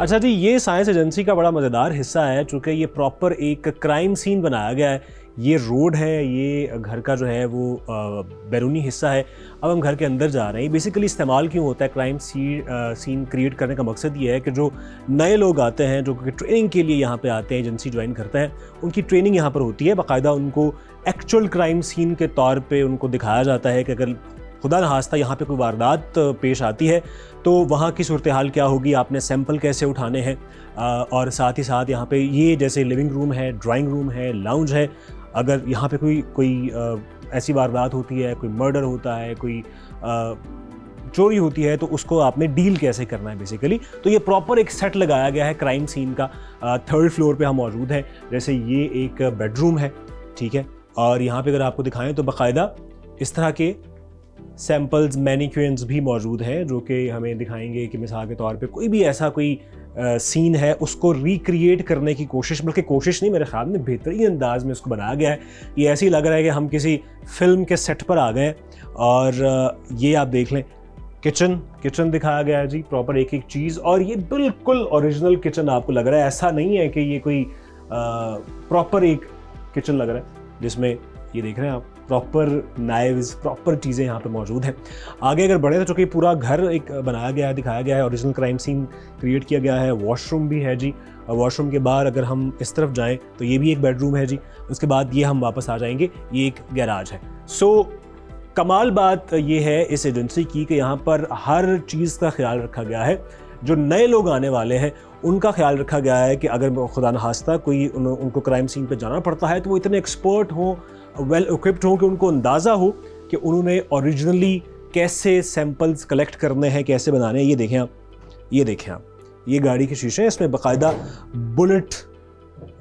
अच्छा जी, ये science agency का बड़ा मज़ेदार हिस्सा है, चूँकि ये प्रॉपर एक क्राइम सीन बनाया गया है। ये रोड है, ये घर का जो है वो बैरूनी हिस्सा है। अब हम घर के अंदर जा रहे हैं। बेसिकली इस्तेमाल क्यों होता है क्राइम सीन क्रिएट करने का मकसद ये है कि जो नए लोग आते हैं, जो कि ट्रेनिंग के लिए यहाँ पे आते हैं, एजेंसी ज्वाइन करते हैं, उनकी ट्रेनिंग यहाँ पर होती है। बाकायदा उनको एक्चुअल क्राइम सीन के तौर पे उनको दिखाया जाता है कि अगर खुदा न खास्ता यहाँ पे कोई वारदात पेश आती है तो वहाँ की सूरत हाल क्या होगी, आपने सैंपल कैसे उठाने हैं। और साथ ही साथ यहाँ पे ये जैसे लिविंग रूम है, ड्राइंग रूम है, लाउंज है, अगर यहाँ पे कोई ऐसी वारदात होती है, कोई मर्डर होता है, कोई चोरी होती है, तो उसको आपने डील कैसे करना है बेसिकली। तो ये प्रॉपर एक सेट लगाया गया है क्राइम सीन का। 3rd फ्लोर पे हम मौजूद हैं। जैसे ये एक बेडरूम है, ठीक है, और यहाँ पे अगर आपको दिखाएं तो बाकायदा इस तरह के सैम्पल्स, मैनिक्विन्स भी मौजूद हैं जो कि हमें दिखाएंगे कि मिसाल के तौर पे कोई भी ऐसा कोई सीन है उसको रिक्रिएट करने की कोशिश, बल्कि कोशिश नहीं, मेरे ख्याल में बेहतरीन अंदाज में उसको बनाया गया है। ये ऐसे ही लग रहा है कि हम किसी फिल्म के सेट पर आ गए हैं। और ये आप देख लें, किचन दिखाया गया है जी, प्रॉपर एक एक चीज़, और ये बिल्कुल ओरिजिनल किचन आपको लग रहा है। ऐसा नहीं है कि ये कोई प्रॉपर एक किचन लग रहा है जिसमें ये देख रहे हैं आप प्रॉपर नाइव्स, प्रॉपर चीज़ें यहाँ पे मौजूद हैं। आगे अगर बढ़े तो चूँकि पूरा घर एक बनाया गया है, दिखाया गया है, ओरिजिनल क्राइम सीन क्रिएट किया गया है। वॉशरूम भी है जी, और वॉशरूम के बाहर अगर हम इस तरफ जाएं तो ये भी एक बेडरूम है जी। उसके बाद ये हम वापस आ जाएंगे, ये एक गैराज है। सो कमाल बात ये है इस एजेंसी की कि यहाँ पर हर चीज़ का ख्याल रखा गया है। जो नए लोग आने वाले हैं उनका ख्याल रखा गया है कि अगर खुदा न खास्ता कोई उनको क्राइम सीन पे जाना पड़ता है तो वो इतने एक्सपर्ट हों, वेल इक्विप्ड हों कि उनको अंदाज़ा हो कि उन्होंने ओरिजिनली कैसे सैंपल्स कलेक्ट करने हैं, कैसे बनाने हैं। ये देखें आप, ये गाड़ी के शीशे हैं, इसमें बाकायदा बुलेट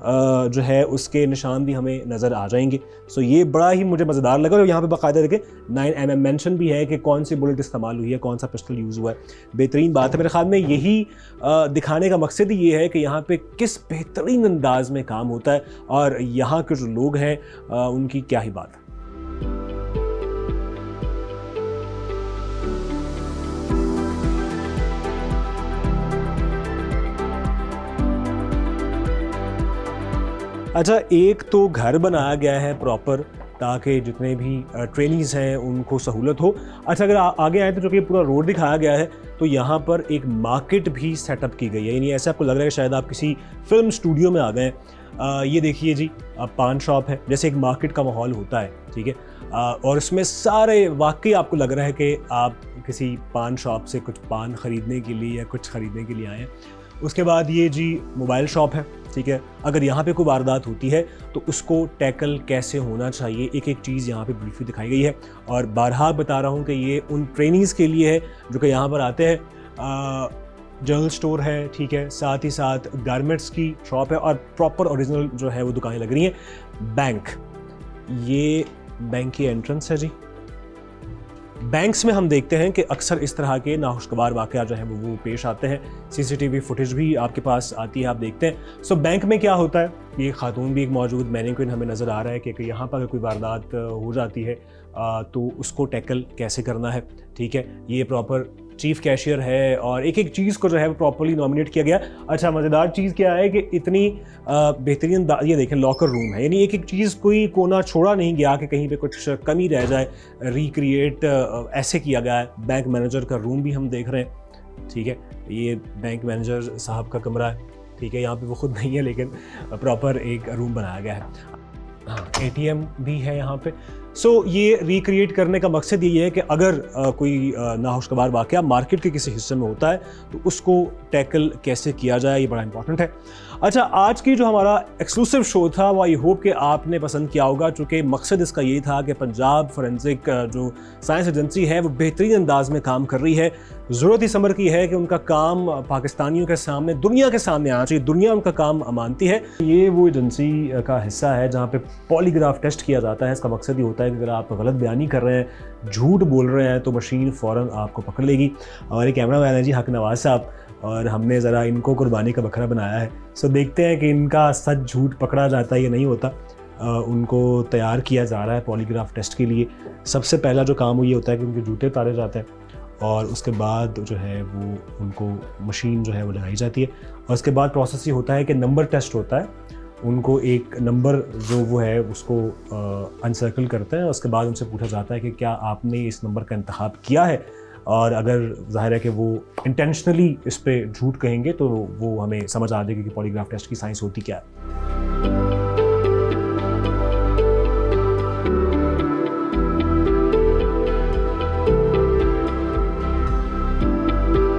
जो है उसके निशान भी हमें नज़र आ जाएंगे। सो ये बड़ा ही मुझे मज़ेदार लगा। और यहाँ पे बाकायदा देखें 9mm मेंशन भी है कि कौन सी बुलेट इस्तेमाल हुई है, कौन सा पिस्टल यूज़ हुआ है। बेहतरीन बात है। मेरे ख्याल में यही दिखाने का मकसद ही ये है कि यहाँ पे किस बेहतरीन अंदाज में काम होता है और यहाँ के जो लोग हैं उनकी क्या ही बात है। अच्छा, एक तो घर बनाया गया है प्रॉपर ताकि जितने भी ट्रेनीज़ हैं उनको सहूलत हो। अच्छा, अगर आगे आए तो जो कि पूरा रोड दिखाया गया है तो यहाँ पर एक मार्केट भी सेटअप की गई है। यानी ऐसा आपको लग रहा है कि शायद आप किसी फिल्म स्टूडियो में आ गए हैं। ये देखिए जी, पान शॉप है, जैसे एक मार्केट का माहौल होता है, ठीक है। और इसमें सारे वाकई आपको लग रहा है कि आप किसी पान शॉप से कुछ पान ख़रीदने के लिए या कुछ ख़रीदने के लिए आए हैं। उसके बाद ये जी मोबाइल शॉप है, ठीक है। अगर यहाँ पे कोई वारदात होती है तो उसको टैकल कैसे होना चाहिए, एक एक चीज़ यहाँ पे ब्रीफली दिखाई गई है। और बारहा बता रहा हूँ कि ये उन ट्रेनिंग्स के लिए है जो कि यहाँ पर आते हैं। जनरल स्टोर है, ठीक है, साथ ही साथ गारमेंट्स की शॉप है और प्रॉपर ओरिजिनल जो है वो दुकानें लग रही हैं। बैंक, ये बैंक की एंट्रेंस है जी। बैंक्स में हम देखते हैं कि अक्सर इस तरह के नाखुशगवार वाक़या जो है वो पेश आते हैं। सीसीटीवी फुटेज भी आपके पास आती है, आप देखते हैं। सो बैंक में क्या होता है, ये खातून भी एक मौजूद मैनिक्विन हमें नज़र आ रहा है कि यहाँ पर अगर कोई वारदात हो जाती है तो उसको टैकल कैसे करना है, ठीक है। ये प्रॉपर चीफ कैशियर है और एक एक चीज़ को जो है वो प्रॉपर्ली नॉमिनेट किया गया। अच्छा, मज़ेदार चीज़ क्या है कि इतनी बेहतरीन, ये देखें लॉकर रूम है, यानी एक एक चीज़ कोई कोना छोड़ा नहीं गया कि कहीं पे कुछ कमी रह जाए, रिक्रिएट ऐसे किया गया है। बैंक मैनेजर का रूम भी हम देख रहे हैं, ठीक है। ये बैंक मैनेजर साहब का कमरा है, ठीक है। यहाँ पे वो खुद नहीं है लेकिन प्रॉपर एक रूम बनाया गया है। हाँ, ATM भी है यहाँ पे। सो ये रिक्रिएट करने का मकसद ये है कि अगर कोई नाखुशगवार वाक़या मार्केट के किसी हिस्से में होता है तो उसको टैकल कैसे किया जाए, ये बड़ा इंपॉर्टेंट है। अच्छा, आज की जो हमारा एक्सक्लूसिव शो था वो आई होप कि आपने पसंद किया होगा, चूँकि मकसद इसका ये था कि पंजाब फोरेंसिक जो साइंस एजेंसी है वो बेहतरीन अंदाज में काम कर रही है। ज़रूरत इस अमर की है कि उनका काम पाकिस्तानियों के सामने, दुनिया के सामने आना चाहिए, दुनिया उनका काम मानती है। ये वो एजेंसी का हिस्सा है जहाँ पे पॉलीग्राफ टेस्ट किया जाता है। इसका मकसद ये होता है कि अगर आप गलत बयानी कर रहे हैं, झूठ बोल रहे हैं, तो मशीन फ़ौरन आपको पकड़ लेगी। हमारे कैमरा मैन है जी हक नवाज साहब, और हमने ज़रा इनको कुर्बानी का बकरा बनाया है। सो देखते हैं कि इनका सच झूठ पकड़ा जाता है या नहीं होता। उनको तैयार किया जा रहा है पॉलीग्राफ टेस्ट के लिए। सबसे पहला जो काम वो ये होता है कि उनके जूते उतारे जाते हैं और उसके बाद जो है वो उनको मशीन जो है वो लगाई जाती है और उसके बाद प्रोसेस ये होता है कि नंबर टेस्ट होता है। उनको एक नंबर जो वो है उसको अनसर्कल करते हैं, उसके बाद उनसे पूछा जाता है कि क्या आपने इस नंबर का इंतखाब किया है, और अगर ज़ाहिर है कि वो इंटेंशनली इस पे झूठ कहेंगे तो वो हमें समझ आ जाएगी कि पॉलीग्राफ टेस्ट की साइंस होती क्या है।